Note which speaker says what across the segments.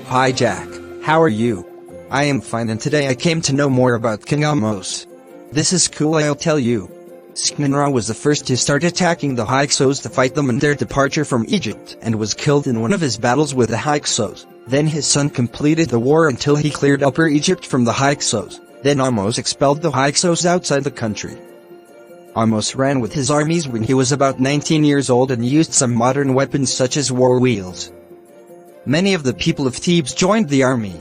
Speaker 1: Hi Jack, how are you? I am fine, and today I came to know more about King Ahmose. This is cool, I'll tell you. Skninra was the first to start attacking the Hyksos to fight them in their departure from Egypt, and was killed in one of his battles with the Hyksos. Then his son completed the war until he cleared Upper Egypt from the Hyksos. Then Ahmose expelled the Hyksos outside the country. Ahmose ran with his armies when he was about 19 years old and used some modern weapons such as war wheels. Many of the people of Thebes joined the army.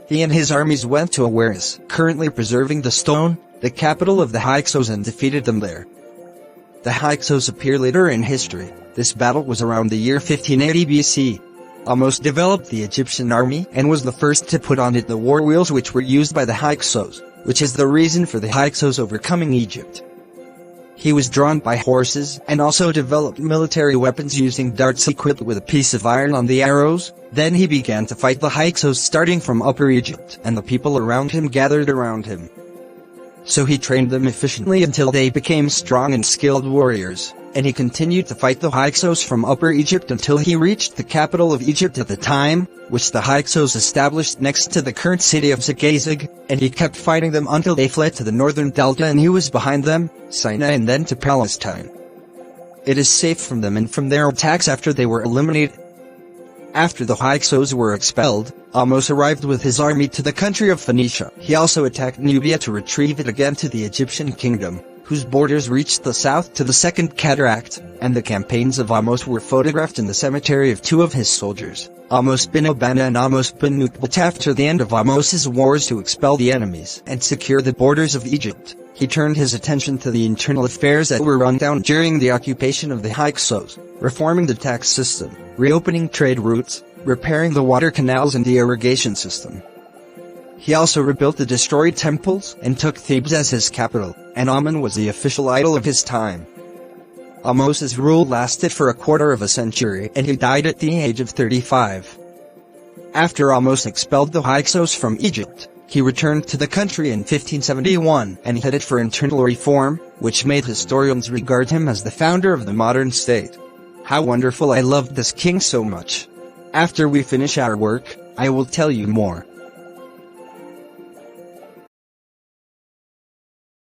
Speaker 1: He and his armies went to Awaris, currently preserving the stone, the capital of the Hyksos, and defeated them there. The Hyksos appear later in history. This battle was around the year 1580 BC. Ahmose developed the Egyptian army and was the first to put on it the war wheels which were used by the Hyksos, which is the reason for the Hyksos overcoming Egypt. He was drawn by horses and also developed military weapons using darts equipped with a piece of iron on the arrows. Then he began to fight the Hyksos starting from Upper Egypt, and the people around him gathered around him. So he trained them efficiently until they became strong and skilled warriors, and he continued to fight the Hyksos from Upper Egypt until he reached the capital of Egypt at the time, which the Hyksos established next to the current city of Zagazig, and he kept fighting them until they fled to the northern delta and he was behind them, Sinai, and then to Palestine. It is safe from them and from their attacks after they were eliminated. After the Hyksos were expelled, Ahmose arrived with his army to the country of Phoenicia. He also attacked Nubia to retrieve it again to the Egyptian kingdom, whose borders reached the south to the Second Cataract, and the campaigns of Ahmose were photographed in the cemetery of two of his soldiers, Ahmose bin Obana and Ahmose bin Nukbat. After the end of Ahmose's wars to expel the enemies and secure the borders of Egypt, he turned his attention to the internal affairs that were run down during the occupation of the Hyksos, reforming the tax system, reopening trade routes, repairing the water canals and the irrigation system. He also rebuilt the destroyed temples and took Thebes as his capital, and Amun was the official idol of his time. Ahmose's rule lasted for a quarter of a century and he died at the age of 35. After Ahmose expelled the Hyksos from Egypt, he returned to the country in 1571 and headed for internal reform, which made historians regard him as the founder of the modern state. How wonderful! I loved this king so much. After we finish our work, I will tell you more.